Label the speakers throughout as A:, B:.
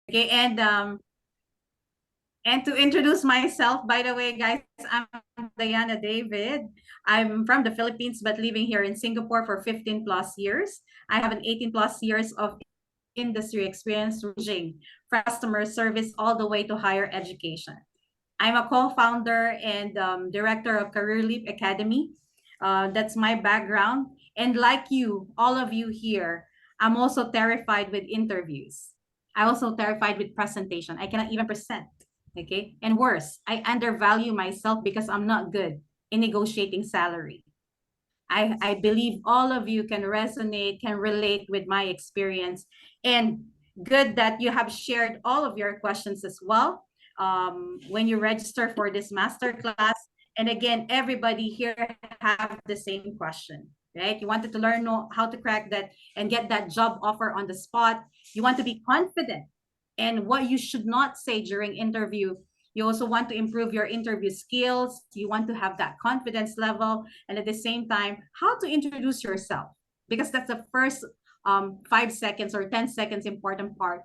A: Okay, and to introduce myself, by the way, guys, I'm Diana David. I'm from the Philippines, but living here in Singapore for 15 plus years. I have an 18 plus years of industry experience ranging from customer service all the way to higher education. I'm a co-founder and director of Career Leap Academy. That's my background. And like you, all of you here, I'm also terrified with interviews. I also terrified with presentation. I cannot even present. Okay. And worse, I undervalue myself because I'm not good in negotiating salary. I believe all of you can resonate, can relate with my experience. And good that you have shared all of your questions as well when you register for this masterclass. And again, everybody here have the same question, right? You wanted to learn how to crack that and get that job offer on the spot. You want to be confident and what you should not say during interview. You also want to improve your interview skills. You want to have that confidence level. And at the same time, how to introduce yourself, because that's the first 5 seconds or 10 seconds important part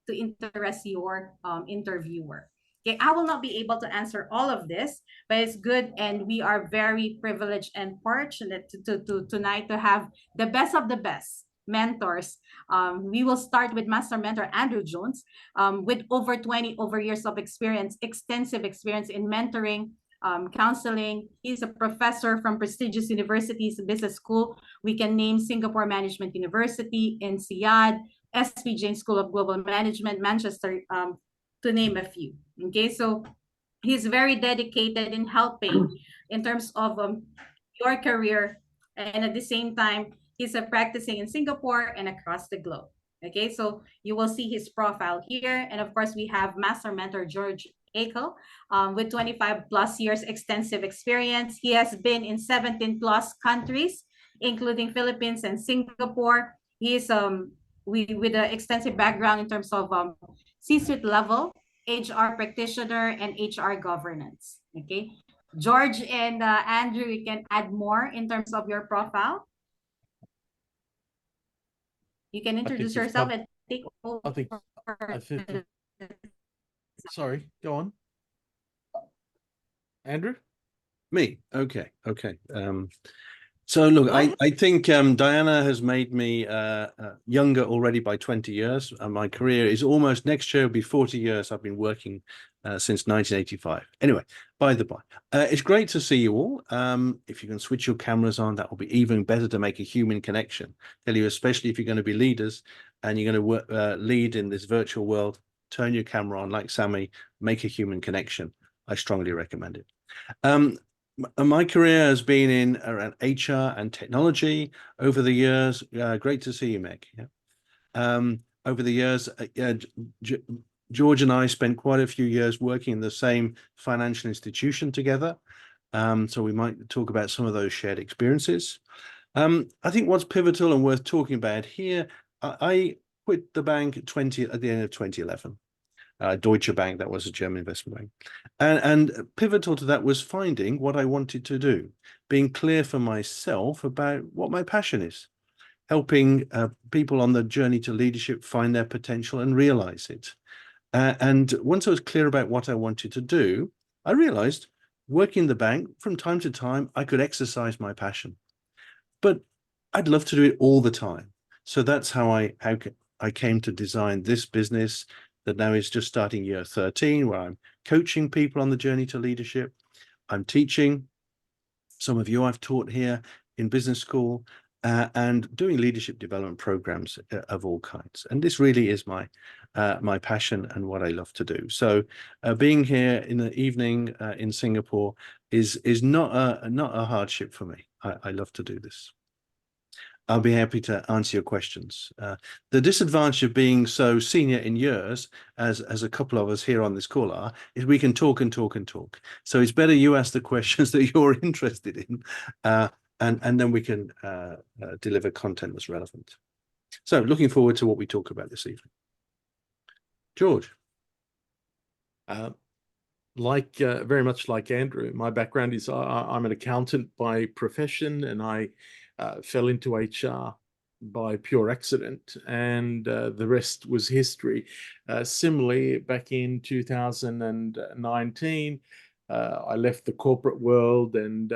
A: to interest your interviewer. Okay, I will not be able to answer all of this, but it's good. And we are very privileged and fortunate to tonight to have the best of the best mentors. We will start with Master Mentor Andrew Jones with over 20 years of experience, extensive experience in mentoring, counseling. He's a professor from prestigious universities, business school. We can name Singapore Management University, INSEAD, SB Jain School of Global Management, Manchester, to name a few. Okay, so he's very dedicated in helping in terms of your career, and at the same time, he's practicing in Singapore and across the globe. Okay, so you will see his profile here, and of course, we have Master Mentor George Akel with 25 plus years extensive experience. He has been in 17 plus countries, including Philippines and Singapore. He is with an extensive background in terms of C-suite level, HR practitioner, and HR governance. Okay, George and Andrew, you can add more in terms of your profile. You can introduce yourself and take over.
B: I think. Sorry, go on. Andrew?
C: Me. Okay. So look, I think Diana has made me younger already by 20 years. My career is almost next year will be 40 years. I've been working since 1985. Anyway, by the by, it's great to see you all. If you can switch your cameras on, that will be even better to make a human connection. Tell you, especially if you're going to be leaders and you're going to lead in this virtual world, turn your camera on like Sammy, make a human connection. I strongly recommend it. My career has been in around HR and technology over the years. Great to see you, Meg. Yeah. Over the years, George and I spent quite a few years working in the same financial institution together. So we might talk about some of those shared experiences. I think what's pivotal and worth talking about here, I quit the bank at the end of 2011. Deutsche Bank, that was a German investment bank. And pivotal to that was finding what I wanted to do, being clear for myself about what my passion is, helping people on the journey to leadership find their potential and realize it. And once I was clear about what I wanted to do, I realized working in the bank, from time to time, I could exercise my passion. But I'd love to do it all the time. So that's how I came to design this business that now is just starting year 13, where I'm coaching people on the journey to leadership. I'm teaching. Some of you I've taught here in business school and doing leadership development programs of all kinds. And this really is my passion and what I love to do. So being here in the evening in Singapore is not a hardship for me. I love to do this. I'll be happy to answer your questions. The disadvantage of being so senior in years, as a couple of us here on this call are, is we can talk and talk and talk. So it's better you ask the questions that you're interested in, and then we can deliver content that's relevant. So looking forward to what we talk about this evening. George.
B: Very much like Andrew, my background is I'm an accountant by profession, and I fell into HR by pure accident, and the rest was history. Similarly, back in 2019, I left the corporate world and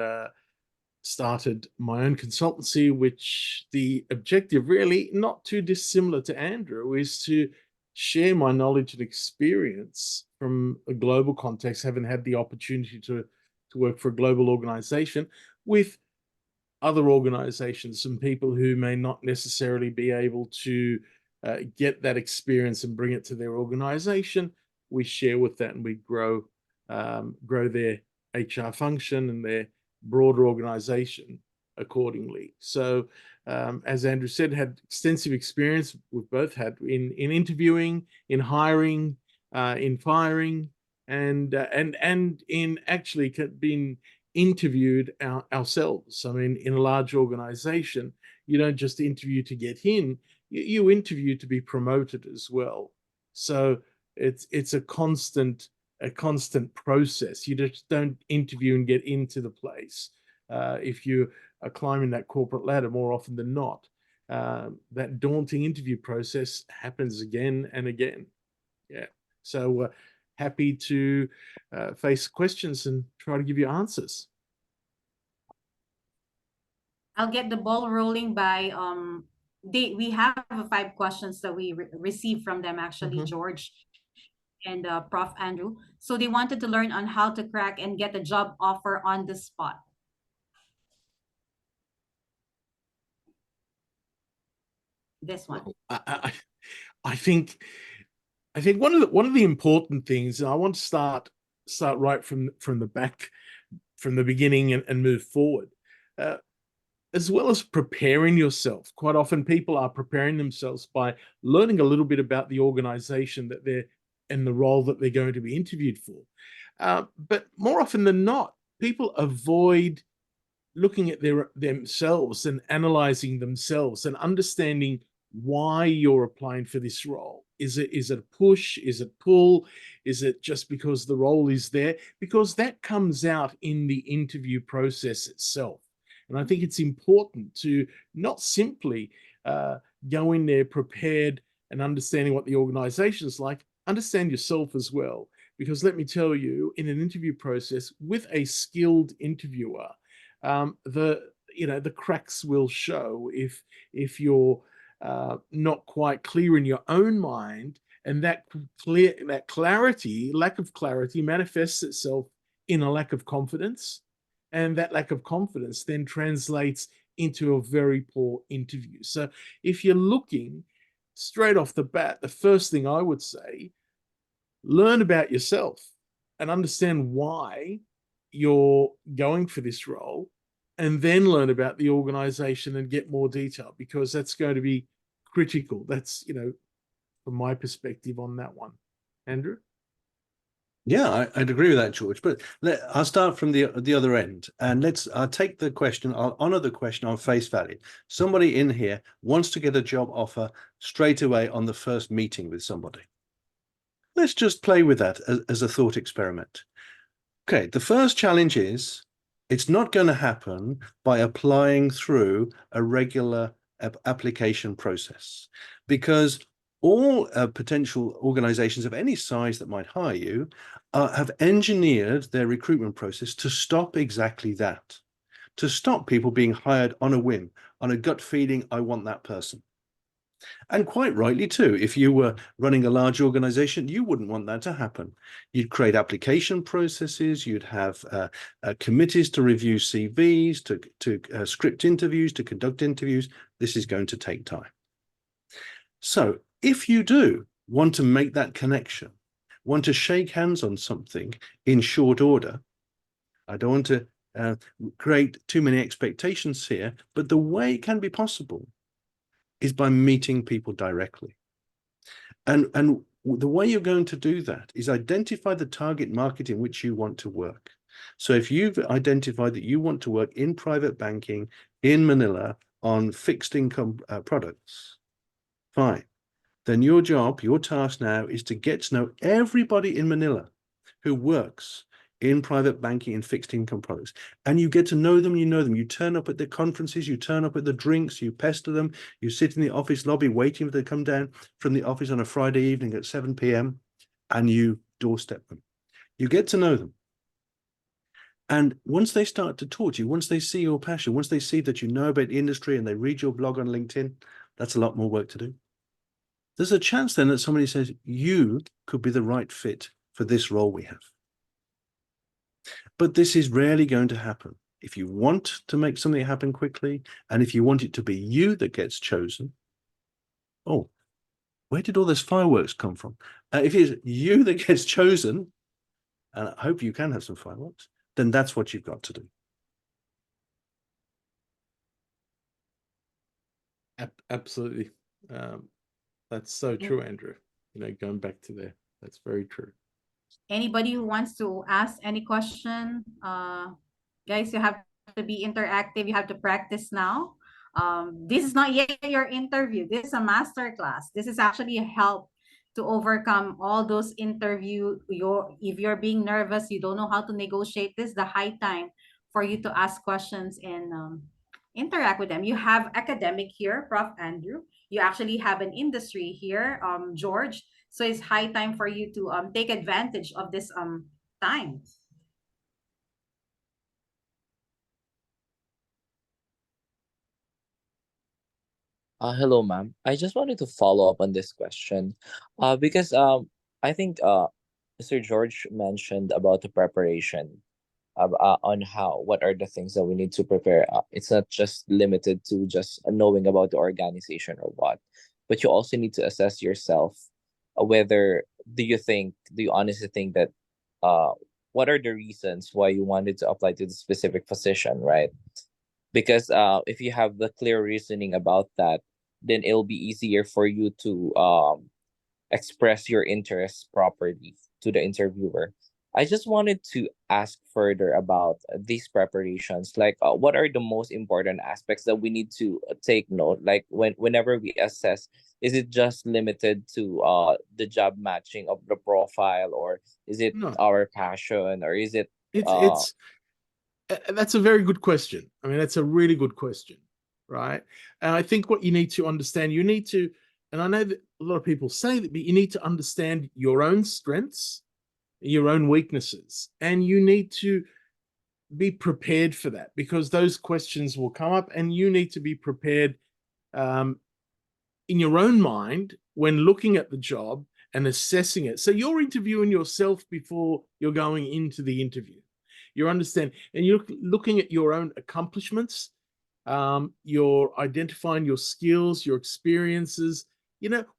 B: started my own consultancy, which the objective, really not too dissimilar to Andrew, is to share my knowledge and experience from a global context, having had the opportunity to work for a global organization with other organizations, some people who may not necessarily be able to get that experience and bring it to their organization. We share with that and we grow their HR function and their broader organization accordingly. So, as Andrew said, had extensive experience. We've both had in interviewing, in hiring, in firing, and in actually being interviewed ourselves. I mean, in a large organization, you don't just interview to get in, you interview to be promoted as well. So it's a constant process. You just don't interview and get into the place. If you are climbing that corporate ladder, more often than not, that daunting interview process happens again and again. Yeah. So happy to face questions and try to give you answers.
A: I'll get the ball rolling by we have 5 questions that we received from them actually, George and Prof. Andrew. So they wanted to learn on how to crack and get a job offer on the spot. This one.
B: I think one of the important things, and I want to start right from the back, from the beginning, and move forward, as well as preparing yourself. Quite often, people are preparing themselves by learning a little bit about the organization that they're and the role that they're going to be interviewed for. But more often than not, people avoid looking at themselves and analyzing themselves and understanding why you're applying for this role. Is it a push? Is it pull? Is it just because the role is there? Because that comes out in the interview process itself. And I think it's important to not simply go in there prepared and understanding what the organization is like, understand yourself as well. Because let me tell you, in an interview process with a skilled interviewer, the cracks will show if you're not quite clear in your own mind, and that lack of clarity manifests itself in a lack of confidence, and that lack of confidence then translates into a very poor interview. So if you're looking straight off the bat, the first thing I would say, learn about yourself and understand why you're going for this role, and then learn about the organization and get more detail, because that's going to be critical. That's, from my perspective on that one. Andrew?
C: Yeah, I'd agree with that, George. But I'll start from the other end, and I'll take the question. I'll honor the question on face value. Somebody in here wants to get a job offer straight away on the first meeting with somebody. Let's just play with that as a thought experiment. Okay, the first challenge is it's not going to happen by applying through a regular application process, because all potential organizations of any size that might hire you have engineered their recruitment process to stop exactly that, to stop people being hired on a whim, on a gut feeling, I want that person. And quite rightly too, if you were running a large organization, you wouldn't want that to happen. You'd create application processes, you'd have committees to review CVs, to script interviews, to conduct interviews. This is going to take time. So if you do want to make that connection, want to shake hands on something in short order, I don't want to create too many expectations here, but the way it can be possible is by meeting people directly. And the way you're going to do that is identify the target market in which you want to work. So if you've identified that you want to work in private banking in Manila on fixed income products, fine. Then your job, your task now is to get to know everybody in Manila who works in private banking and fixed income products. And you get to know them, You turn up at the conferences, you turn up at the drinks, you pester them, you sit in the office lobby waiting for them to come down from the office on a Friday evening at 7 p.m. and you doorstep them. You get to know them. And once they start to talk to you, once they see your passion, once they see that you know about the industry and they read your blog on LinkedIn, that's a lot more work to do. There's a chance then that somebody says, you could be the right fit for this role we have. But this is rarely going to happen. If you want to make something happen quickly, and if you want it to be you that gets chosen, oh, where did all this fireworks come from? If it's you that gets chosen, and I hope you can have some fireworks, then that's what you've got to do.
B: Absolutely. That's so true, Andrew. Going back to there, that's very true.
A: Anybody who wants to ask any question, guys, you have to be interactive. You have to practice now. This is not yet your interview. This is a master class. This is actually a help to overcome all those if you're being nervous, you don't know how to negotiate, this is the high time for you to ask questions and interact with them. You have academic here, Prof. Andrew. You actually have an industry here, George. So it's high time for you to take advantage of this time.
D: Hello, ma'am. I just wanted to follow up on this question, because I think Mr. George mentioned about the preparation on what are the things that we need to prepare. It's not just limited to just knowing about the organization or what, but you also need to assess yourself. Whether do you honestly think that what are the reasons why you wanted to apply to the specific position, right? Because if you have the clear reasoning about that, then it'll be easier for you to express your interests properly to the interviewer. I just wanted to ask further about these preparations. Like, what are the most important aspects that we need to take note? Like, whenever we assess, is it just limited to the job matching of the profile, or is it
B: No,
D: our passion, or is it
B: it's that's a very good question. I mean, that's a really good question, right? And I think what you need to understand, and I know that a lot of people say that, but you need to understand your own strengths, your own weaknesses, and you need to be prepared for that, because those questions will come up and you need to be prepared in your own mind when looking at the job and assessing it. So you're interviewing yourself before you're going into the interview. You understand, and you're looking at your own accomplishments, you're identifying your skills, your experiences,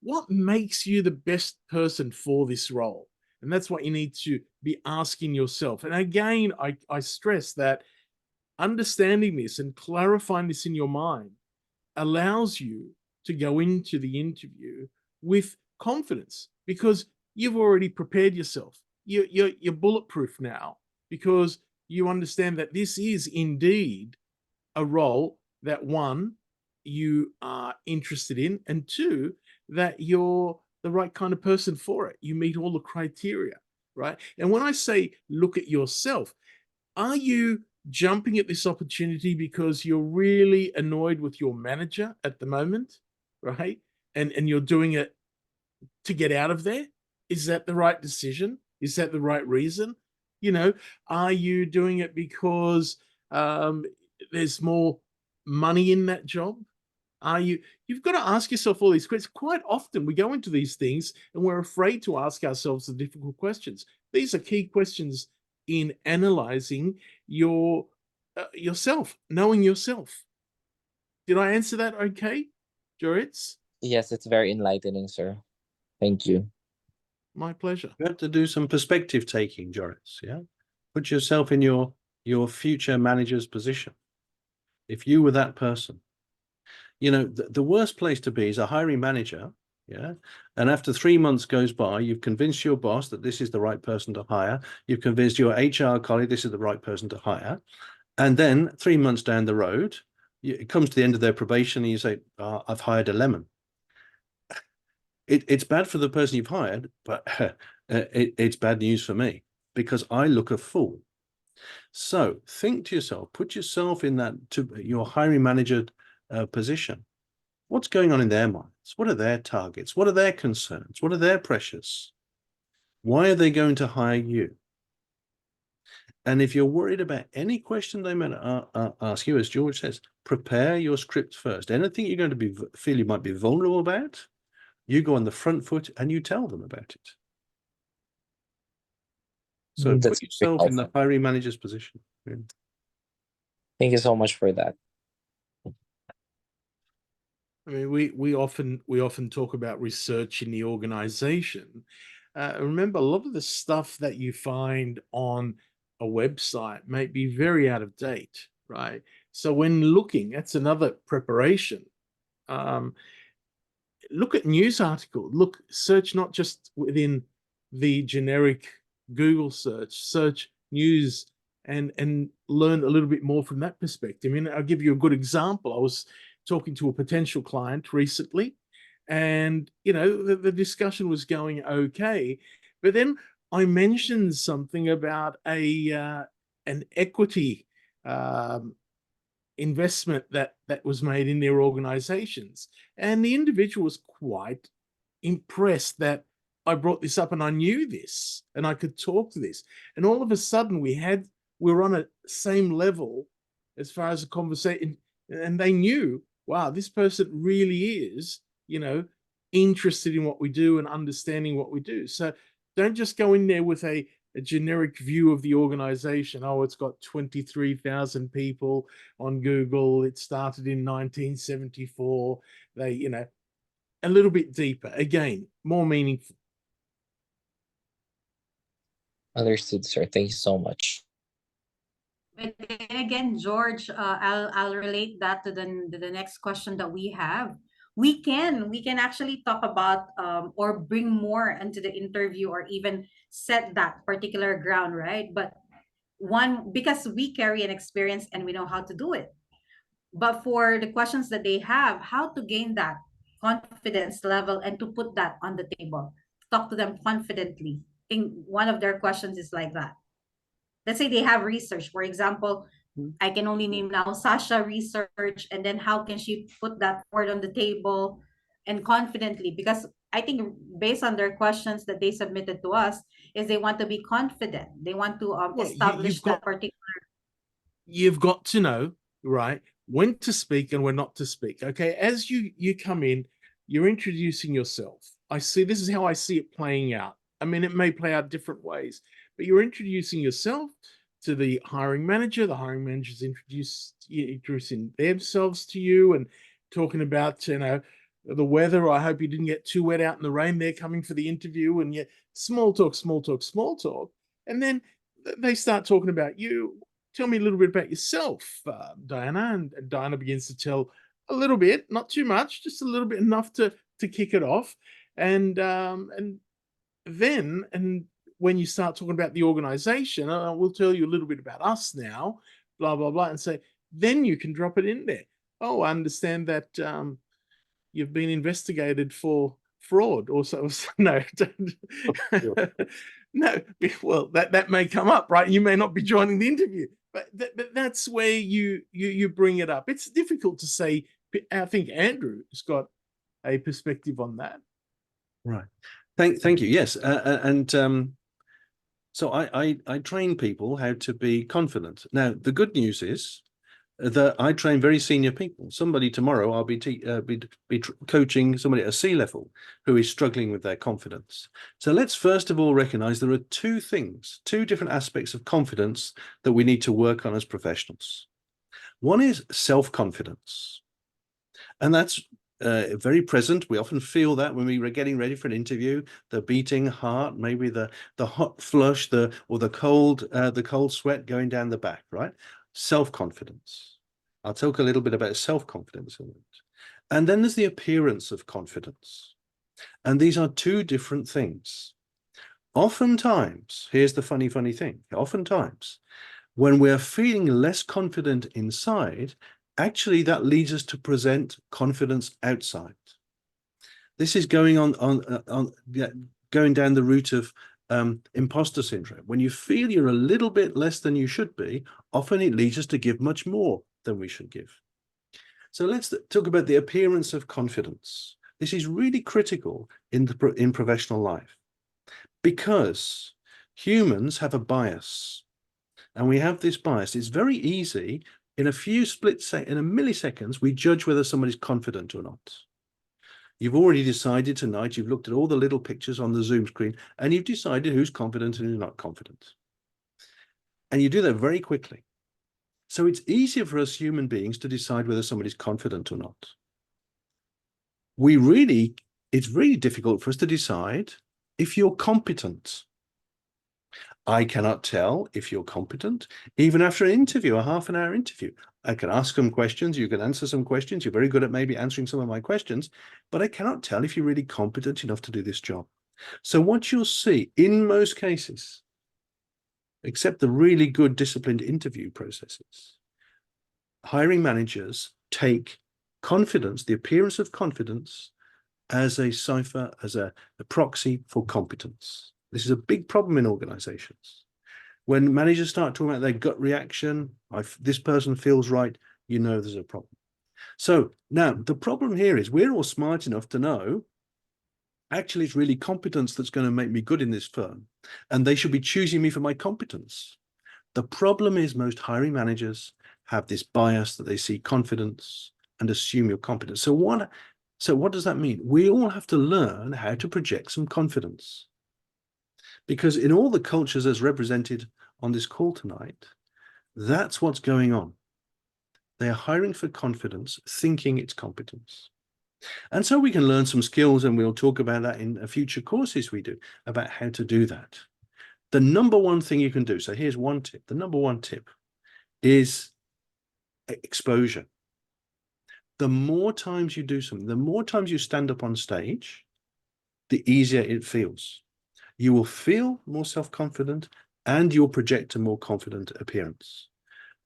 B: what makes you the best person for this role. And that's what you need to be asking yourself. And again, I stress that understanding this and clarifying this in your mind allows you to go into the interview with confidence, because you've already prepared yourself. You're bulletproof now, because you understand that this is indeed a role that, one, you are interested in, and two, that you're the right kind of person for it. You meet all the criteria, right? And when I say look at yourself, are you jumping at this opportunity because you're really annoyed with your manager at the moment, right? And you're doing it to get out of there? Is that the right decision? Is that the right reason? Are you doing it because there's more money in that job? You've got to ask yourself all these questions. Quite often we go into these things and we're afraid to ask ourselves the difficult questions. These are key questions in analyzing yourself, knowing yourself. Did I answer that okay, Joritz?
D: Yes, it's very enlightening, sir. Thank you.
B: My pleasure.
C: You have to do some perspective taking, Joritz. Yeah, put yourself in your future manager's position. If you were that person, the worst place to be is a hiring manager. Yeah, and after 3 months goes by, you've convinced your boss that this is the right person to hire. You've convinced your HR colleague this is the right person to hire, and then 3 months down the road, it comes to the end of their probation, and you say, "I've hired a lemon." It's bad for the person you've hired, but it's bad news for me, because I look a fool. So think to yourself, put yourself in that, to your hiring manager position. What's going on in their minds? What are their targets? What are their concerns? What are their pressures? Why are they going to hire you? And if you're worried about any question they might ask you, as George says, prepare your script first. Anything you're going to feel you might be vulnerable about, you go on the front foot and you tell them about it. So
D: That's
C: put
D: very
C: yourself in the
D: helpful.
C: hiring manager's position.
D: Thank you so much for that.
B: I mean, we often talk about research in the organization. Remember, a lot of the stuff that you find on a website may be very out of date, right? So when looking, that's another preparation. Look at news articles. Look, search not just within the generic Google search news and learn a little bit more from that perspective. I mean, I'll give you a good example. I was talking to a potential client recently, and the discussion was going okay, but then I mentioned something about an equity investment that was made in their organizations, and the individual was quite impressed that I brought this up and I knew this and I could talk to this, and all of a sudden we were on a same level as far as the conversation, and they knew, wow, this person really is interested in what we do and understanding what we do. So don't just go in there with a generic view of the organization. Oh, it's got 23,000 people on Google. It started in 1974. They, a little bit deeper. Again, more meaningful.
D: Understood, sir. Thank you so much.
A: But then again, George, I'll relate that to the next question that we have. We can actually talk about or bring more into the interview or even set that particular ground, right? But one, because we carry an experience and we know how to do it. But for the questions that they have, how to gain that confidence level and to put that on the table, talk to them confidently. I think one of their questions is like that. Let's say they have research, for example, I can only name now Sasha research, and then how can she put that forward on the table and confidently? Because I think based on their questions that they submitted to us, is they want to be confident. They want to
B: Well,
A: establish that particular.
B: you've got to know, right, when to speak and when not to speak. Okay, as you come in, you're introducing yourself. This is how I see it playing out. I mean, it may play out different ways, but you're introducing yourself to the hiring manager. The hiring manager's introducing themselves to you and talking about the weather. I hope you didn't get too wet out in the rain. They're coming for the interview, and small talk, and then they start talking about you. Tell me a little bit about yourself, Diana. And Diana begins to tell a little bit, not too much, just a little bit, enough to kick it off. And then when you start talking about the organization, we'll tell you a little bit about us now, blah, blah, blah, and say, then you can drop it in there. Oh, I understand that you've been investigated for fraud or so. No, no. Well, that may come up, right? You may not be joining the interview, but that's where you bring it up. It's difficult to say. I think Andrew has got a perspective on that.
C: Right. Thank you. Yes. So I train people how to be confident. Now, the good news is that I train very senior people. Somebody tomorrow, I'll be coaching somebody at a C-level who is struggling with their confidence. So let's first of all recognize there are two different aspects of confidence that we need to work on as professionals. One is self-confidence, and that's very present. We often feel that when we were getting ready for an interview, the beating heart, maybe the hot flush, or the cold sweat going down the back, right? Self-confidence. I'll talk a little bit about self-confidence in a minute. And then there's the appearance of confidence. And these are two different things. Oftentimes, here's the funny thing. Oftentimes, when we're feeling less confident inside, actually that leads us to present confidence outside. This is going down the route of imposter syndrome. When you feel you're a little bit less than you should be, often it leads us to give much more than we should give. So let's talk about the appearance of confidence. This is really critical in professional life, because humans have a bias, and we have this bias. It's very easy in a few in a milliseconds, we judge whether somebody's confident or not. You've already decided tonight, you've looked at all the little pictures on the Zoom screen, and you've decided who's confident and who's not confident. And you do that very quickly. So it's easier for us human beings to decide whether somebody's confident or not. It's really difficult for us to decide if you're competent. I cannot tell if you're competent, even after an interview, a half-an-hour interview. I can ask some questions, you can answer some questions, you're very good at maybe answering some of my questions, but I cannot tell if you're really competent enough to do this job. So what you'll see in most cases, except the really good disciplined interview processes, hiring managers take confidence, the appearance of confidence, as a cipher, as a proxy for competence. This is a big problem in organizations. When managers start talking about their gut reaction, this person feels right, you know there's a problem. So now the problem here is we're all smart enough to know, actually it's really competence that's going to make me good in this firm, and they should be choosing me for my competence. The problem is most hiring managers have this bias that they see confidence and assume you're competent. So what does that mean? We all have to learn how to project some confidence. Because in all the cultures as represented on this call tonight, that's what's going on. They are hiring for confidence, thinking it's competence. And so we can learn some skills, and we'll talk about that in future courses we do, about how to do that. The number one thing you can do, so here's one tip. The number one tip is exposure. The more times you do something, the more times you stand up on stage, the easier it feels. You will feel more self-confident, and you'll project a more confident appearance.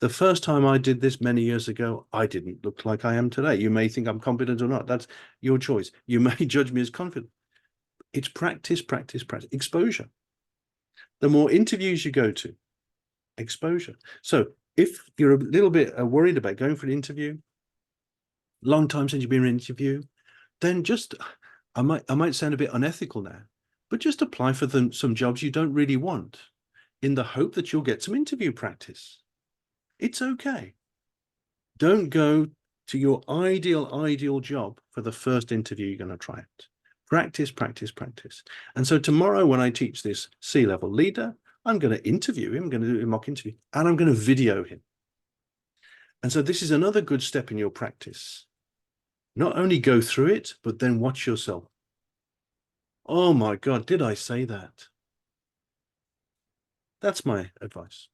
C: The first time I did this many years ago, I didn't look like I am today. You may think I'm competent or not. That's your choice. You may judge me as confident. It's practice, practice, practice. Exposure. The more interviews you go to, exposure. So if you're a little bit worried about going for an interview, long time since you've been in an interview, then just, I might sound a bit unethical now, but just apply for some jobs you don't really want in the hope that you'll get some interview practice. It's okay. Don't go to your ideal job for the first interview you're going to try it. Practice, practice, practice. And so tomorrow when I teach this C-level leader, I'm going to interview him, I'm going to do a mock interview, and I'm going to video him. And so this is another good step in your practice. Not only go through it, but then watch yourself. Oh my God, did I say that? That's my advice.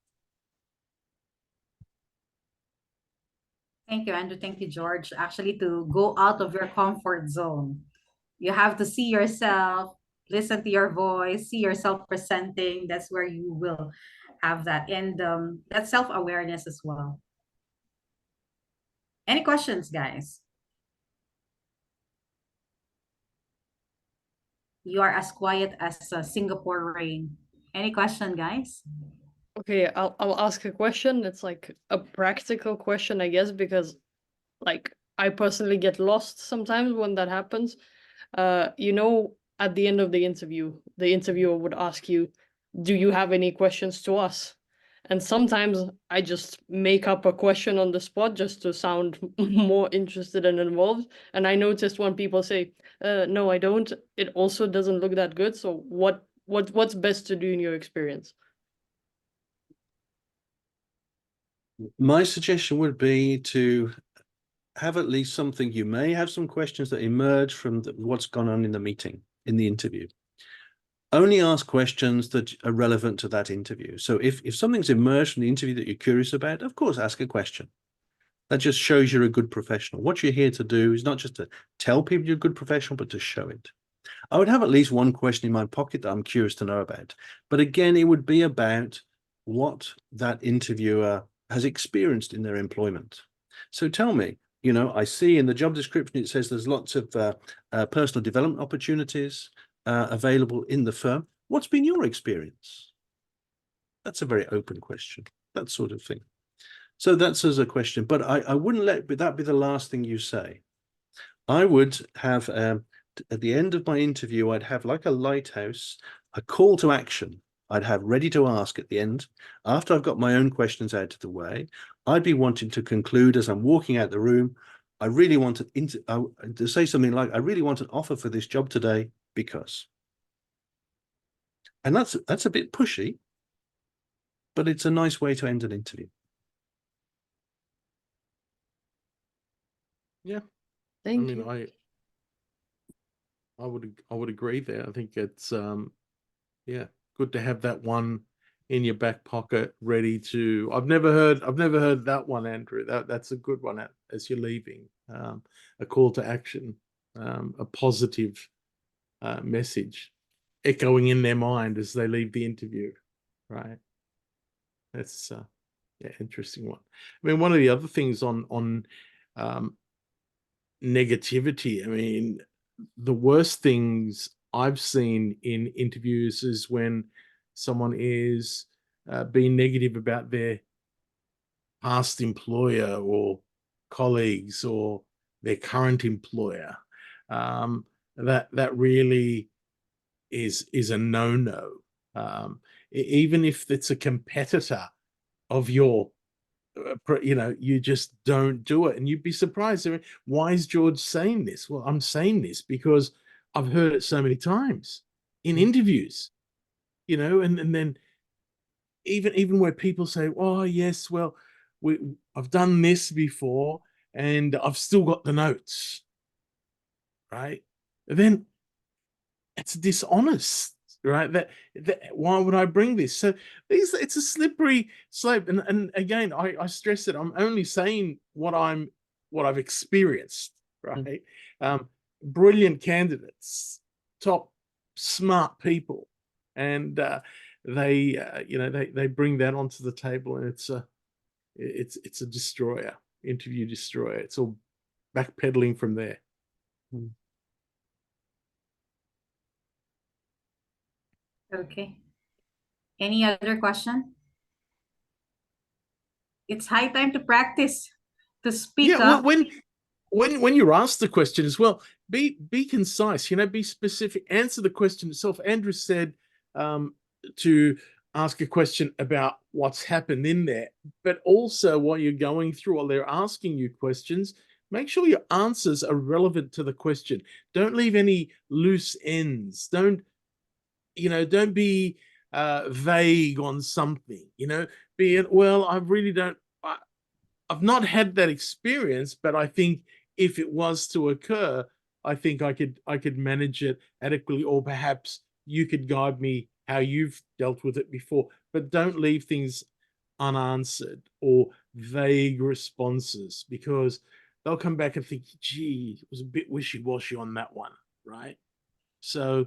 A: Thank you, Andrew. Thank you, George. Actually, to go out of your comfort zone, you have to see yourself, listen to your voice, see yourself presenting. That's where you will have that. And that's self-awareness as well. Any questions, guys? You are as quiet as Singapore rain. Any question, guys?
E: Okay, I'll ask a question. It's like a practical question, I guess, because like I personally get lost sometimes when that happens. You know, at the end of the interviewer would ask you, do you have any questions to us? And sometimes I just make up a question on the spot just to sound more interested and involved. And I noticed when people say, no, I don't, it also doesn't look that good. So what's best to do in your experience?
C: My suggestion would be to have at least something. You may have some questions that emerge from what's gone on in the meeting, in the interview. Only ask questions that are relevant to that interview. So if something's emerged from the interview that you're curious about, of course, ask a question. That just shows you're a good professional. What you're here to do is not just to tell people you're a good professional, but to show it. I would have at least one question in my pocket that I'm curious to know about. But again, it would be about what that interviewer has experienced in their employment. So tell me, you know, I see in the job description, it says there's lots of personal development opportunities available in the firm. What's been your experience? That's a very open question, that sort of thing. So that's as a question, but I wouldn't let that be the last thing you say. I would have, at the end of my interview, I'd have like a lighthouse, a call to action I'd have ready to ask at the end. After I've got my own questions out of the way, I'd be wanting to conclude as I'm walking out the room. I really want to say something like, I really want an offer for this job today because. And that's a bit pushy, but it's a nice way to end an interview.
B: Yeah.
E: Thank
B: I mean,
E: you.
B: I would agree there. I think it's yeah, good to have that one in your back pocket ready to. I've never heard that one, Andrew. That's a good one as you're leaving. A call to action, a positive message echoing in their mind as they leave the interview, right? That's yeah, interesting one. I mean, one of the other things on negativity, I mean, the worst things I've seen in interviews is when someone is being negative about their past employer or colleagues or their current employer. That really is a no-no. Even if it's a competitor of your you just don't do it. And you'd be surprised. I mean, why is George saying this? Well, I'm saying this because I've heard it so many times in interviews, and then even where people say, oh, yes, well, I've done this before and I've still got the notes, right? And then it's dishonest, right? That why would I bring this? So it's a slippery slope. And again, I stress that I'm only saying what I've experienced, right? Brilliant candidates, top smart people, and they bring that onto the table, and it's a destroyer, interview destroyer. It's all backpedaling from there.
A: Okay. Any other question? It's high time to practice, to speak
B: Yeah,
A: up.
B: when you're asked the question as well, be concise. Be specific. Answer the question itself. Andrew said to ask a question about what's happened in there, but also while you're going through, while they're asking you questions, make sure your answers are relevant to the question. Don't leave any loose ends. Don't be vague on something. Be it, well, I've not had that experience, but I think if it was to occur, I think I could manage it adequately, or perhaps you could guide me how you've dealt with it before. But don't leave things unanswered or vague responses, because they'll come back and think, gee, it was a bit wishy-washy on that one, right? So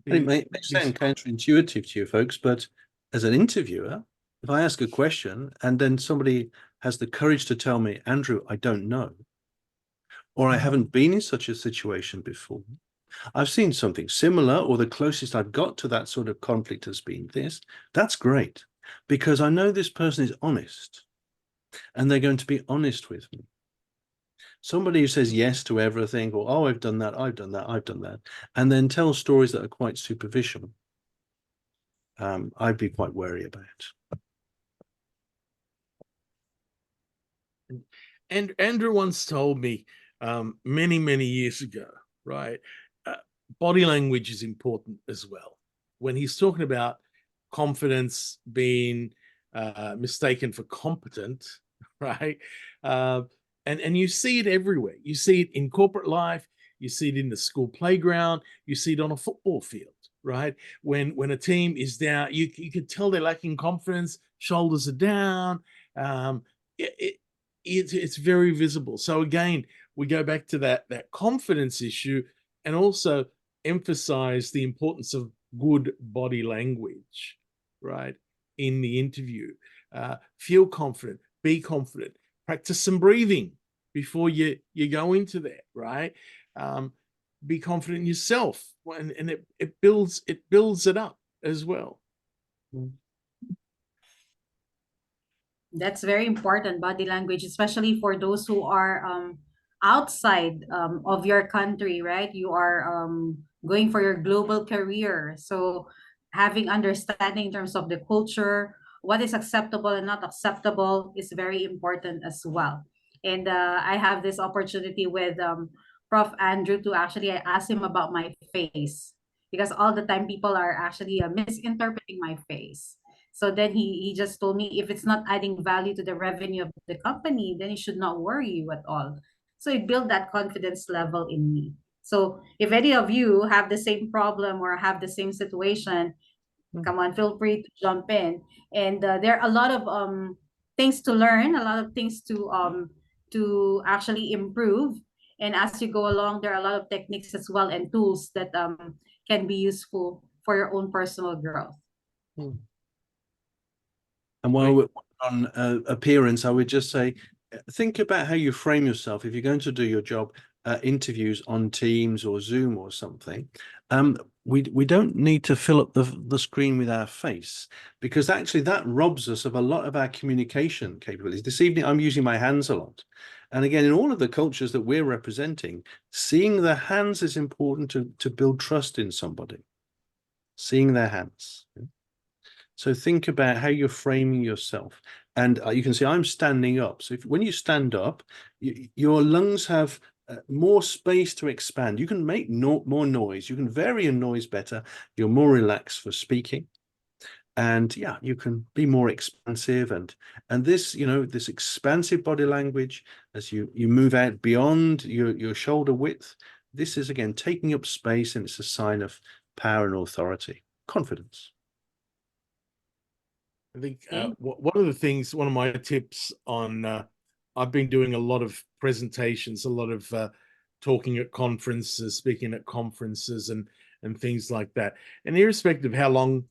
C: It may sound counterintuitive to you folks, but as an interviewer, if I ask a question and then somebody has the courage to tell me, Andrew, I don't know, or I haven't been in such a situation before, I've seen something similar, or the closest I've got to that sort of conflict has been this, that's great, because I know this person is honest and they're going to be honest with me. Somebody who says yes to everything, or, oh, I've done that, I've done that, I've done that, and then tells stories that are quite superficial, I'd be quite wary about.
B: And Andrew once told me many years ago, right? Body language is important as well. When he's talking about confidence being mistaken for competent, right? And you see it everywhere. You see it in corporate life. You see it in the school playground. You see it on a football field, right? When a team is down, you can tell they're lacking confidence. Shoulders are down. It's very visible. So again, we go back to that confidence issue, and also emphasize the importance of good body language, right, in the interview. Feel confident, be confident, practice some breathing before you go into that, right? be confident in yourself, and it builds it up as well.
A: That's very important, body language, especially for those who are outside of your country, right? You are going for your global career. So having understanding in terms of the culture, what is acceptable and not acceptable is very important as well. And I have this opportunity with Prof. Andrew to actually ask him about my face, because all the time people are actually misinterpreting my face. So then he just told me, if it's not adding value to the revenue of the company, then it should not worry you at all. So it built that confidence level in me. So if any of you have the same problem or have the same situation, come on, feel free to jump in. And there are a lot of things to learn, a lot of things to actually improve. And as you go along, there are a lot of techniques as well and tools that can be useful for your own personal growth.
C: And while we're on appearance, I would just say, think about how you frame yourself. If you're going to do your job, interviews on Teams or Zoom or something, we don't need to fill up the screen with our face, because actually that robs us of a lot of our communication capabilities. This evening, I'm using my hands a lot. And again, in all of the cultures that we're representing, seeing the hands is important to build trust in somebody. Seeing their hands. So think about how you're framing yourself. And you can see I'm standing up. So when you stand up, your lungs have more space to expand. You can make more noise. You can vary your noise better. You're more relaxed for speaking. And yeah, you can be more expansive. And this, this expansive body language, as you move out beyond your shoulder width, this is, again, taking up space, and it's a sign of power and authority, confidence.
B: I think one of my tips on, I've been doing a lot of presentations, a lot of talking at conferences, speaking at conferences and things like that. And irrespective of how long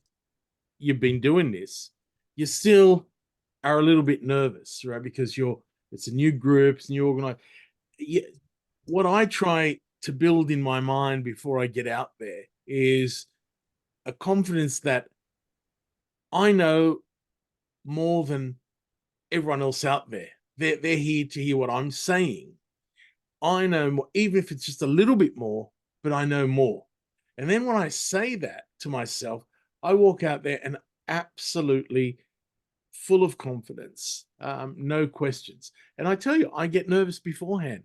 B: you've been doing this, you still are a little bit nervous, right? Because it's a new group, it's a new organization. What I try to build in my mind before I get out there is a confidence that I know more than everyone else out there. They're here to hear what I'm saying. I know more, even if it's just a little bit more, but I know more. And then when I say that to myself, I walk out there and absolutely full of confidence, no questions. And I tell you, I get nervous beforehand,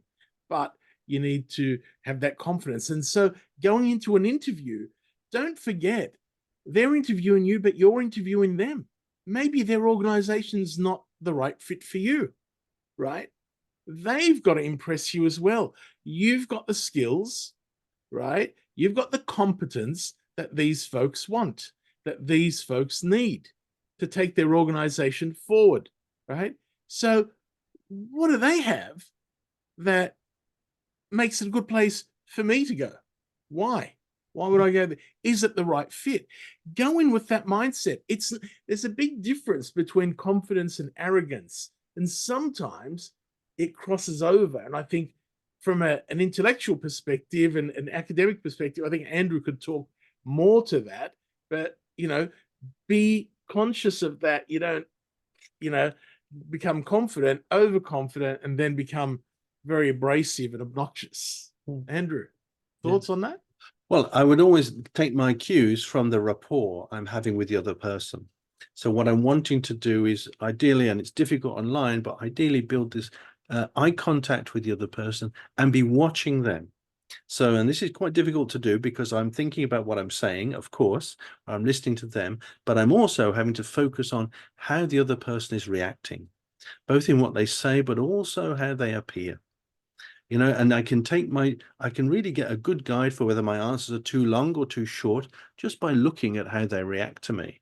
B: but you need to have that confidence. And so going into an interview, don't forget, they're interviewing you, but you're interviewing them. Maybe their organization's not the right fit for you, right? They've got to impress you as well. You've got the skills, right? You've got the competence that these folks want, that these folks need to take their organization forward, right? So what do they have that makes it a good place for me to go? Why? Why would I go there? Is it the right fit? Go in with that mindset. There's a big difference between confidence and arrogance. And sometimes it crosses over. And I think from an intellectual perspective and an academic perspective, I think Andrew could talk more to that. But, be conscious of that. You don't, become confident, overconfident, and then become very abrasive and obnoxious. Andrew, thoughts on that?
C: Well, I would always take my cues from the rapport I'm having with the other person. So what I'm wanting to do is ideally, and it's difficult online, but ideally build this eye contact with the other person and be watching them. So, and this is quite difficult to do because I'm thinking about what I'm saying, of course, I'm listening to them, but I'm also having to focus on how the other person is reacting, both in what they say, but also how they appear. And I can really get a good guide for whether my answers are too long or too short just by looking at how they react to me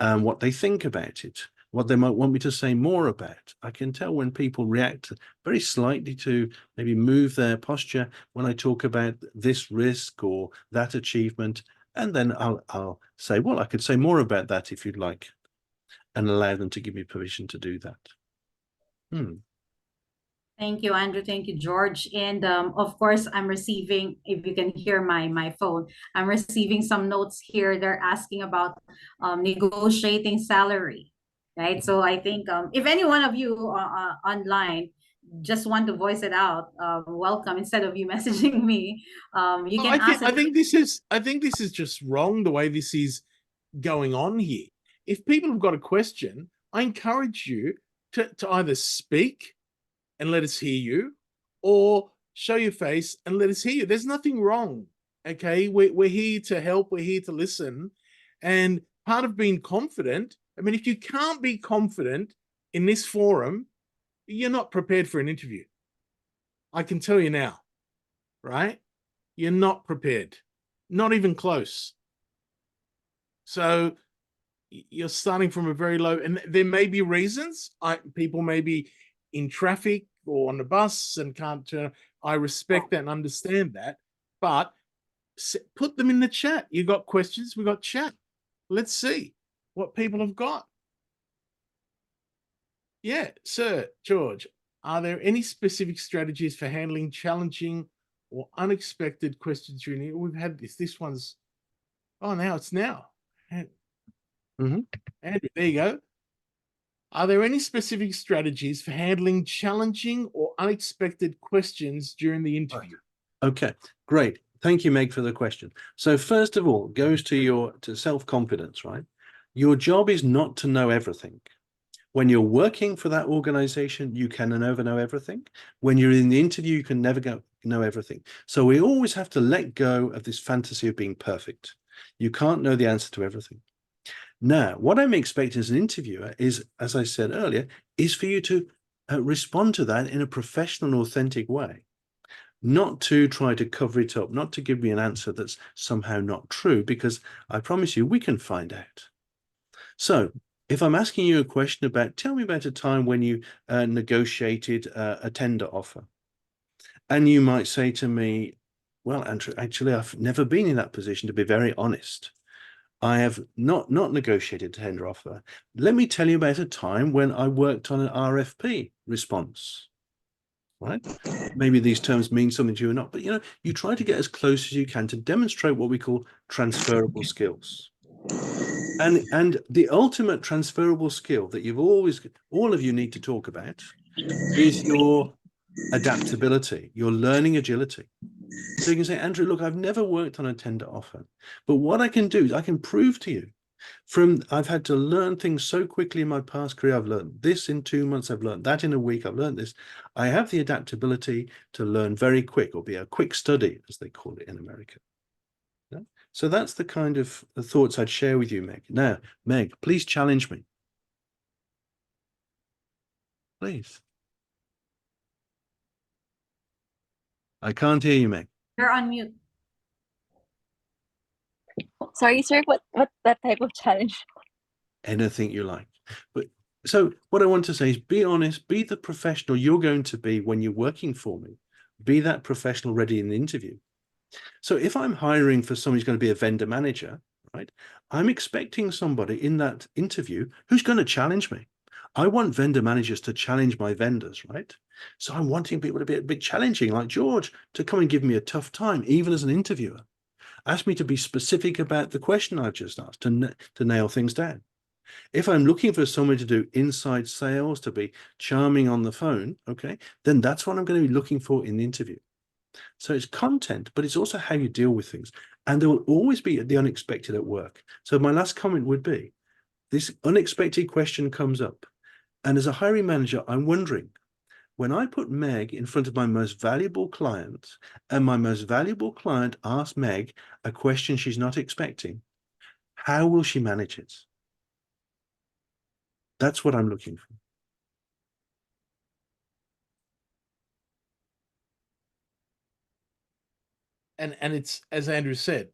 C: and what they think about it, what they might want me to say more about. I can tell when people react very slightly to maybe move their posture when I talk about this risk or that achievement. And then I'll say, well, I could say more about that if you'd like, and allow them to give me permission to do that.
A: Thank you, Andrew. Thank you, George. And of course, I'm receiving, if you can hear my phone, I'm receiving some notes here. They're asking about negotiating salary, right? So I think if any one of you online just want to voice it out, welcome. Instead of you messaging me, you
B: Well,
A: can ask
B: I
A: it.
B: think this is just wrong the way this is going on here. If people have got a question, I encourage you to either speak and let us hear you, or show your face and let us hear you. There's nothing wrong. Okay, we're here to help. We're here to listen. And part of being confident, I mean, if you can't be confident in this forum, you're not prepared for an interview. I can tell you now, right? You're not prepared, not even close. So you're starting from a very low, and there may be reasons. People may be in traffic or on the bus and can't turn. I respect that and understand that, but put them in the chat. You got questions? We got chat. Let's see what people have got. Yeah, Sir George, are there any specific strategies for handling challenging or unexpected questions during the? We've had this. This one's. Oh, now it's now.
C: Mm-hmm.
B: Andrew, there you go. Are there any specific strategies for handling challenging or unexpected questions during the interview?
C: Okay, great. Thank you, Meg, for the question. So first of all, goes to self-confidence, right? Your job is not to know everything. When you're working for that organization, you can never know everything. When you're in the interview, you can never know everything. So we always have to let go of this fantasy of being perfect. You can't know the answer to everything. Now, what I'm expecting as an interviewer is, as I said earlier, is for you to respond to that in a professional and authentic way. Not to try to cover it up, not to give me an answer that's somehow not true, because I promise you, we can find out. So if I'm asking you a question about, tell me about a time when you negotiated a tender offer. And you might say to me, well, Andrew, actually, I've never been in that position, to be very honest. I have not negotiated a tender offer. Let me tell you about a time when I worked on an RFP response. Right? Maybe these terms mean something to you or not, but you try to get as close as you can to demonstrate what we call transferable skills. And the ultimate transferable skill that all of you need to talk about is your adaptability, your learning agility. So you can say, Andrew, look, I've never worked on a tender offer, but what I can do is I can prove to you I've had to learn things so quickly in my past career. I've learned this in 2 months. I've learned that in a week. I've learned this. I have the adaptability to learn very quick, or be a quick study, as they call it in America. Yeah? So that's the kind of the thoughts I'd share with you, Meg. Now, Meg, please challenge me. Please. I can't hear you, Meg.
A: You're on mute.
F: Sorry, sir. What that type of challenge?
C: Anything you like. But so what I want to say is, be honest, be the professional you're going to be when you're working for me. Be that professional ready in the interview. So if I'm hiring for somebody who's going to be a vendor manager, right, I'm expecting somebody in that interview who's going to challenge me. I want vendor managers to challenge my vendors, right? So I'm wanting people to be a bit challenging, like George, to come and give me a tough time, even as an interviewer. Ask me to be specific about the question I've just asked, to nail things down. If I'm looking for someone to do inside sales, to be charming on the phone, okay, then that's what I'm going to be looking for in the interview. So it's content, but it's also how you deal with things. And there will always be the unexpected at work. So my last comment would be, this unexpected question comes up. And as a hiring manager, I'm wondering, when I put Meg in front of my most valuable client, and my most valuable client asks Meg a question she's not expecting, how will she manage it? That's what I'm looking for.
B: And it's, as Andrew said,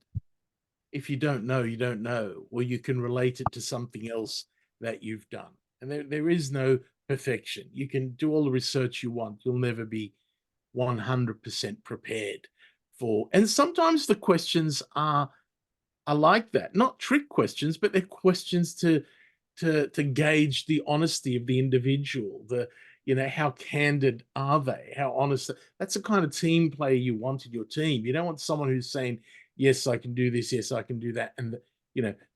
B: if you don't know, you don't know, or you can relate it to something else that you've done. And there is no perfection. You can do all the research you want. You'll never be 100% prepared for. And sometimes the questions are like that, not trick questions, but they're questions to gauge the honesty of the individual. how candid are they? How honest? That's the kind of team player you want in your team. You don't want someone who's saying, yes, I can do this, yes, I can do that, and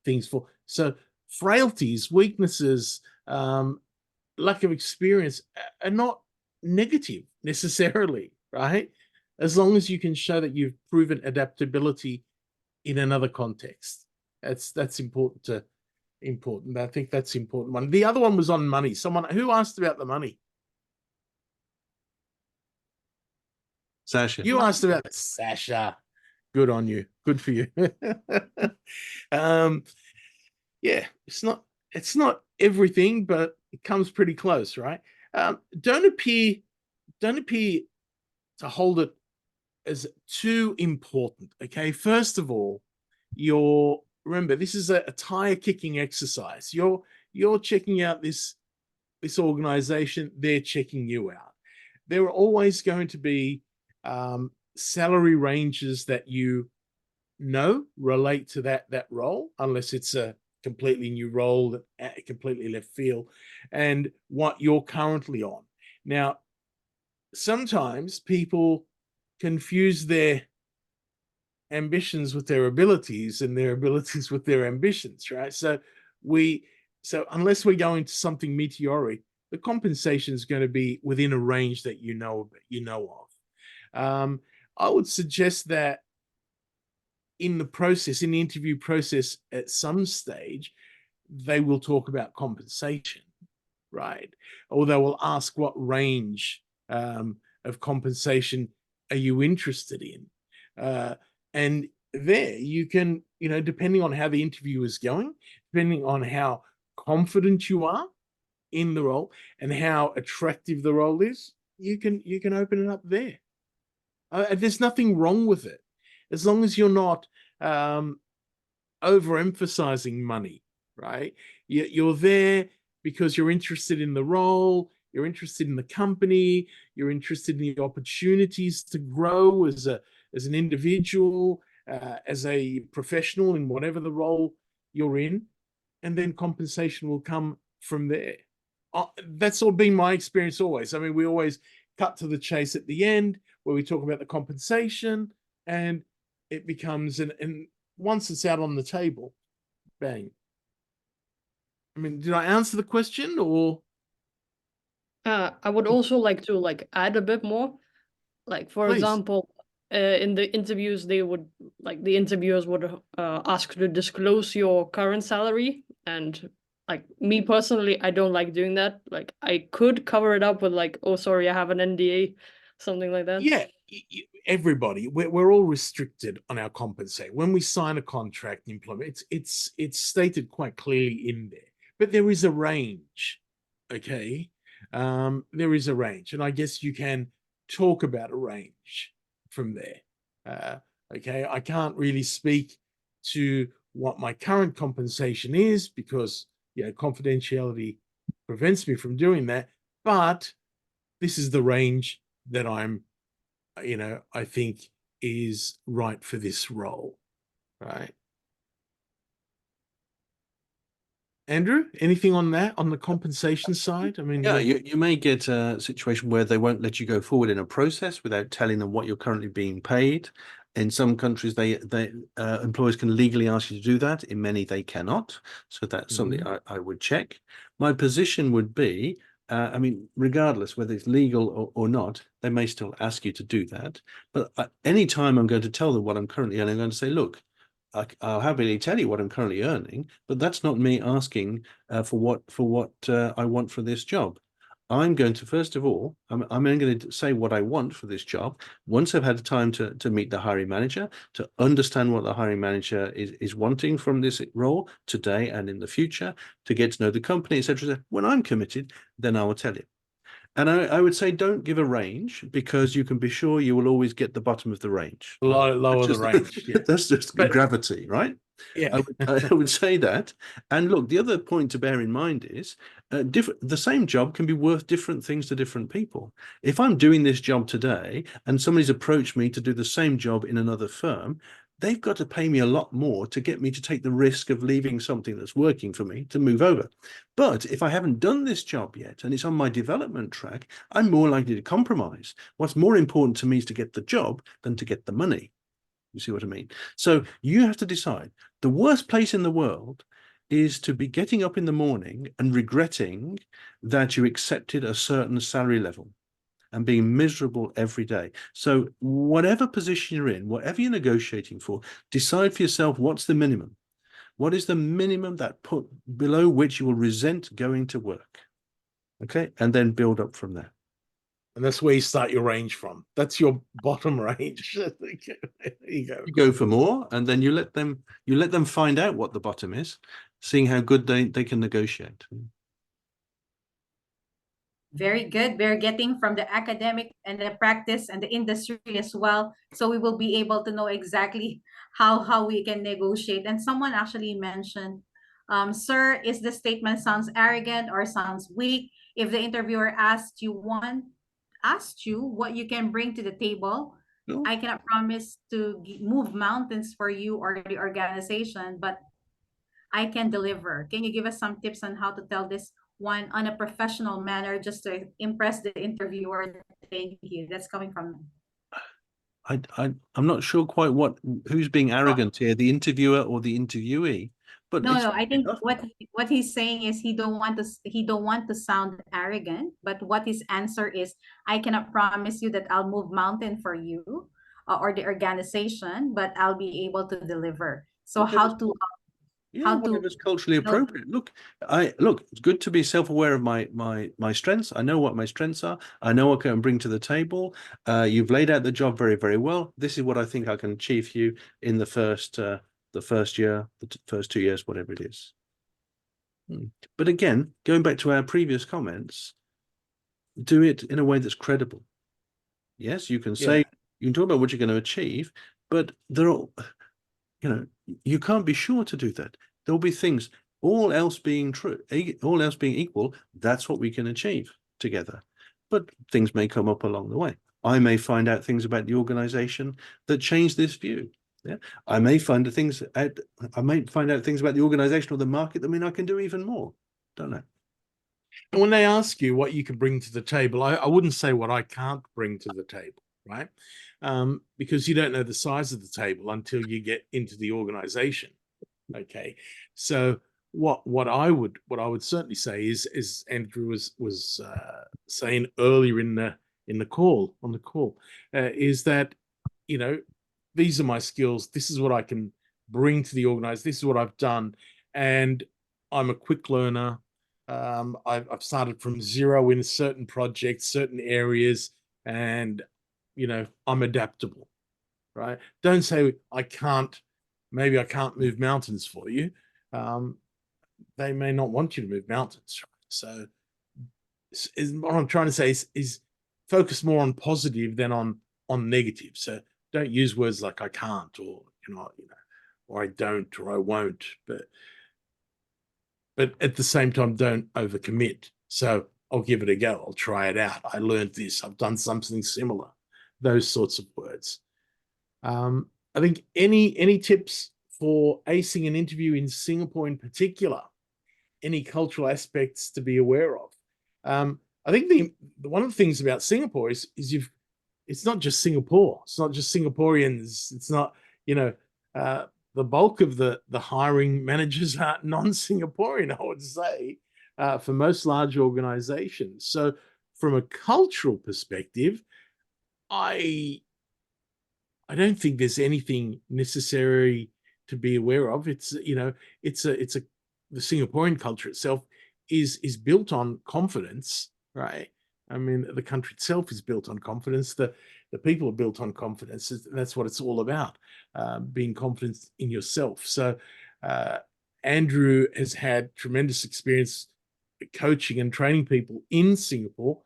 B: things for. So frailties, weaknesses, lack of experience are not negative necessarily, right? As long as you can show that you've proven adaptability in another context. That's important. I think that's important one. The other one was on money. Someone who asked about the money.
C: Sasha.
B: You asked about Sasha. Good on you. Good for you. Yeah, it's not everything, but it comes pretty close, right? Don't appear to hold it as too important. Okay, first of all, remember, this is a tire kicking exercise. You're checking out this organization, they're checking you out. There are always going to be salary ranges that relate to that role, unless it's a completely new role, completely left field, and what you're currently on. Now, sometimes people confuse their ambitions with their abilities and their abilities with their ambitions, right? So unless we're going to something meteoric, the compensation is going to be within a range that you know of. I would suggest that in the interview process, at some stage, they will talk about compensation, right? Or they will ask what range of compensation are you interested in? And there you can, depending on how the interview is going, depending on how confident you are in the role and how attractive the role is, you can open it up there. There's nothing wrong with it, as long as you're not overemphasizing money, right? You're there because you're interested in the role, you're interested in the company, you're interested in the opportunities to grow as an individual, as a professional in whatever the role you're in, and then compensation will come from there. That's all been my experience always. I mean, we always cut to the chase at the end where we talk about the compensation, and it becomes and once it's out on the table, bang. I mean, did I answer the question or?
E: I would also like to add a bit more. Like, for
B: Please.
E: example, in the interviews, the interviewers would ask to disclose your current salary, and me personally, I don't like doing that. Like, I could cover it up with oh, sorry, I have an NDA, something like that.
B: Yeah, everybody, we're all restricted on our compensation. When we sign a contract in employment, it's stated quite clearly in there, but there is a range, okay? There is a range, and I guess you can talk about a range from there. Okay, I can't really speak to what my current compensation is because confidentiality prevents me from doing that, but this is the range that I think is right for this role, right? Andrew, anything on that, on the compensation side? I mean,
C: yeah, you may get a situation where they won't let you go forward in a process without telling them what you're currently being paid. In some countries, they employers can legally ask you to do that. In many, they cannot. So that's something I would check. My position would be, I mean, regardless whether it's legal or not, they may still ask you to do that. But any time I'm going to tell them what I'm currently earning, I'm going to say, look, I'll happily tell you what I'm currently earning, but that's not me asking for what I want for this job. I'm going to, first of all, I'm going to say what I want for this job. Once I've had time to meet the hiring manager, to understand what the hiring manager is wanting from this role today and in the future, to get to know the company, etc. When I'm committed, then I will tell you. And I would say don't give a range, because you can be sure you will always get the bottom of the range.
B: Lower the range. Yeah.
C: That's just gravity, right?
B: Yeah.
C: I would say that. And look, the other point to bear in mind is the same job can be worth different things to different people. If I'm doing this job today and somebody's approached me to do the same job in another firm, they've got to pay me a lot more to get me to take the risk of leaving something that's working for me to move over. But if I haven't done this job yet and it's on my development track, I'm more likely to compromise. What's more important to me is to get the job than to get the money. You see what I mean? So you have to decide. The worst place in the world is to be getting up in the morning and regretting that you accepted a certain salary level and being miserable every day. So whatever position you're in, whatever you're negotiating for, decide for yourself what's the minimum. What is the minimum that put below which you will resent going to work? Okay, and then build up from there.
B: And that's where you start your range from. That's your bottom range. There you go.
C: You go for more, and then you let them find out what the bottom is, seeing how good they can negotiate.
A: Very good. We're getting from the academic and the practice and the industry as well. So we will be able to know exactly how we can negotiate. And someone actually mentioned, sir, is the statement sounds arrogant or sounds weak? If the interviewer asked you what you can bring to the table,
C: No?
A: I cannot promise to move mountains for you or the organization, but I can deliver. Can you give us some tips on how to tell this one on a professional manner just to impress the interviewer? Thank you. That's coming from
C: I'm not sure quite who's being arrogant here, the interviewer or the interviewee. But
A: no,
C: it's
A: no. I think
C: enough.
A: what he's saying is he don't want to sound arrogant, but what his answer is, I cannot promise you that I'll move mountain for you or the organization, but I'll be able to deliver. So
C: Whatever's- Yeah,
A: how to
C: whatever's culturally
A: build
C: appropriate. Look, it's good to be self-aware of my strengths. I know what my strengths are. I know what I can bring to the table. You've laid out the job very, very well. This is what I think I can achieve for you in the first year, the first 2 years, whatever it is. But again, going back to our previous comments, do it in a way that's credible. Yes, you can say, you can talk about what you're going to achieve, but there are, you can't be sure to do that. There'll be things, all else being true, all else being equal, that's what we can achieve together. But things may come up along the way. I may find out things about the organization that change this view. Yeah, I may find out things about the organization or the market that mean I can do even more. Don't know.
B: And when they ask you what you can bring to the table, I wouldn't say what I can't bring to the table, right? Because you don't know the size of the table until you get into the organization. Okay, so what I would certainly say is, as Andrew was saying earlier in the call is that these are my skills. This is what I can bring to the organization. This is what I've done, and I'm a quick learner. I've started from zero in certain projects, certain areas, and I'm adaptable, right? Don't say maybe I can't move mountains for you. They may not want you to move mountains. Right? So what I'm trying to say is focus more on positive than on negative. So don't use words like I can't or or I don't or I won't, but at the same time, don't overcommit. So I'll give it a go. I'll try it out. I learned this. I've done something similar. Those sorts of words. I think any tips for acing an interview in Singapore in particular? Any cultural aspects to be aware of? I think one of the things about Singapore is it's not just Singapore. It's not just Singaporeans. It's not the bulk of the hiring managers are non-Singaporean, I would say, for most large organizations. So from a cultural perspective, I don't think there's anything necessary to be aware of. It's the Singaporean culture itself is built on confidence, right? I mean, the country itself is built on confidence. The people are built on confidence. That's what it's all about, being confident in yourself. So Andrew has had tremendous experience coaching and training people in Singapore.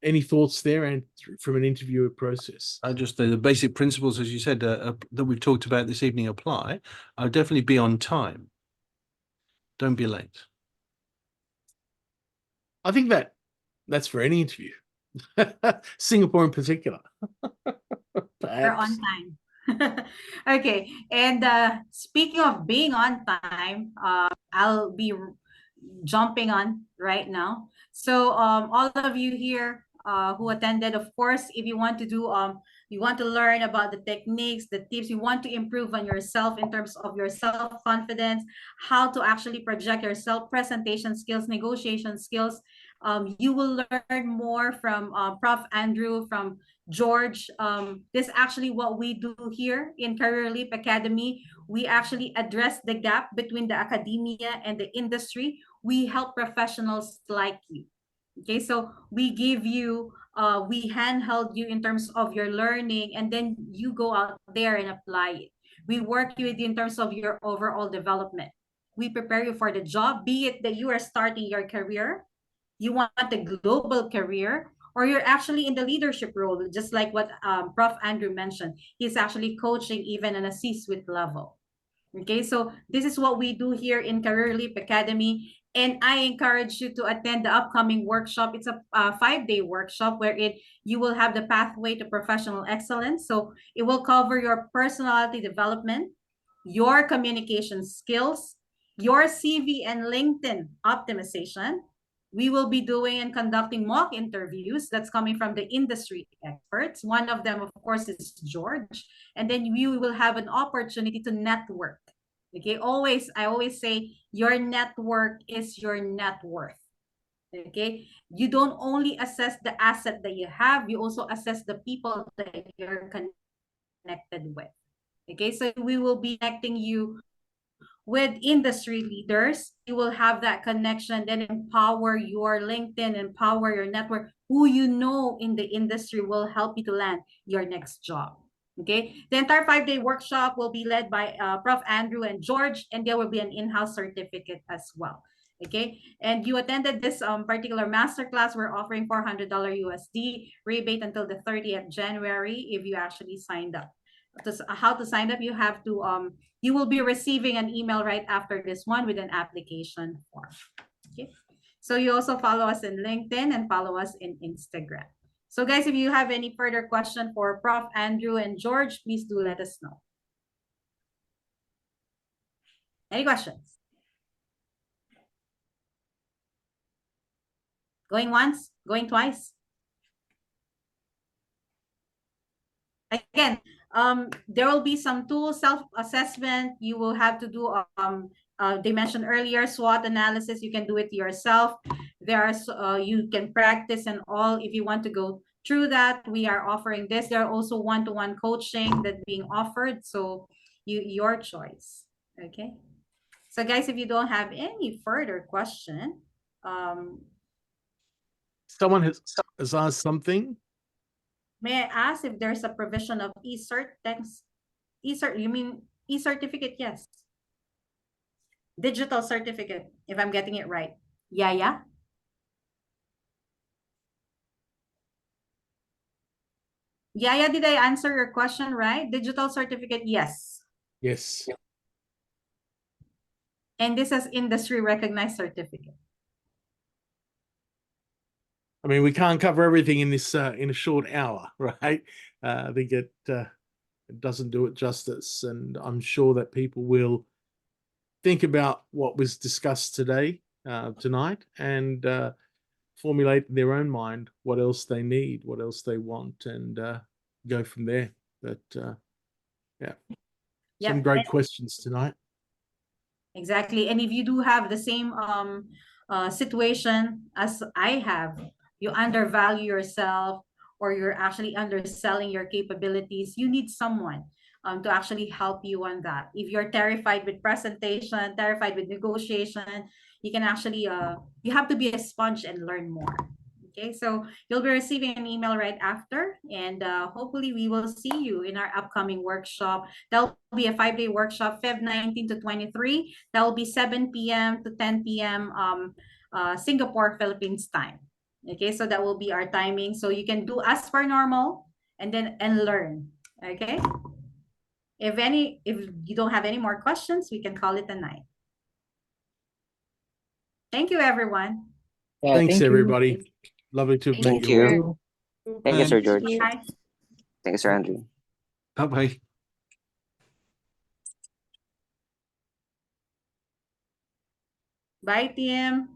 B: Any thoughts there, and from an interviewer process?
C: The basic principles, as you said, that we've talked about this evening apply. I'll definitely be on time. Don't be late.
B: I think that's for any interview. Singapore in particular.
A: We're on time. Okay, and speaking of being on time, I'll be jumping on right now. So all of you here who attended, of course, if you want to do you want to learn about the techniques, the tips, you want to improve on yourself in terms of your self-confidence, how to actually project your self-presentation skills, negotiation skills. You will learn more from Prof. Andrew, from George. This is actually what we do here in Career Leap Academy. We actually address the gap between the academia and the industry. We help professionals like you. Okay, so we give you, we handheld you in terms of your learning, and then you go out there and apply it. We work with you in terms of your overall development. We prepare you for the job, be it that you are starting your career, you want a global career, or you're actually in the leadership role, just like what Prof. Andrew mentioned. He's actually coaching even on a C-suite level. Okay, so this is what we do here in Career Leap Academy. And I encourage you to attend the upcoming workshop. It's a 5-day workshop where you will have the pathway to professional excellence. So it will cover your personality development, your communication skills, your CV and LinkedIn optimization. We will be doing and conducting mock interviews that's coming from the industry experts. One of them, of course, is George. And then you will have an opportunity to network. Okay, I always say your network is your net worth. Okay, you don't only assess the asset that you have, you also assess the people that you're connected with. Okay, so we will be connecting you with industry leaders. You will have that connection, then empower your LinkedIn, empower your network. Who you know in the industry will help you to land your next job. Okay, the entire 5-day workshop will be led by Prof. Andrew and George, and there will be an in-house certificate as well. Okay, and you attended this particular masterclass. We're offering $400 USD rebate until the 30th January if you actually signed up. How to sign up? You have to you will be receiving an email right after this one with an application form. Okay, so you also follow us in LinkedIn and follow us in Instagram. So guys, if you have any further question for Prof. Andrew and George, please do let us know. Any questions? Going once, going twice? Again, there will be some tools, self-assessment. You will have to do, they mentioned earlier, SWOT analysis. You can do it yourself. There are, you can practice and all. If you want to go through that, we are offering this. There are also one-to-one coaching that's being offered. So your choice. Okay. So guys, if you don't have any further question,
B: Someone has asked something.
A: may I ask if there's a provision of e-cert? Thanks. E-cert, you mean e-certificate? Yes. Digital certificate, if I'm getting it right. Yeah, yeah. Yeah, yeah. Did I answer your question right? Digital certificate, yes.
B: Yes.
A: And this is industry recognized certificate.
B: I mean, we can't cover everything in this in a short hour, right? I think it doesn't do it justice, and I'm sure that people will think about what was discussed today, tonight, and formulate in their own mind what else they need, what else they want, and go from there. But yeah, some great questions tonight.
A: Exactly. And if you do have the same situation as I have, you undervalue yourself or you're actually underselling your capabilities, you need someone to actually help you on that. If you're terrified with presentation, terrified with negotiation, you can actually, you have to be a sponge and learn more. Okay, so you'll be receiving an email right after, and hopefully we will see you in our upcoming workshop. That'll be a 5-day workshop, Feb 19 to 23. That will be 7 p.m. to 10 p.m. Singapore, Philippines time. Okay, so that will be our timing. So you can do as per normal and then learn. Okay. If you don't have any more questions, we can call it a night. Thank you, everyone.
G: Yeah,
B: Thanks,
G: thank you.
B: everybody. Lovely to meet
F: Thank
B: you.
G: Thank you.
F: you.
G: Thank you, Sir
A: Thank
G: George.
A: you.
G: Thank you, Sir Andrew.
C: Bye-bye.
A: Bye, TM.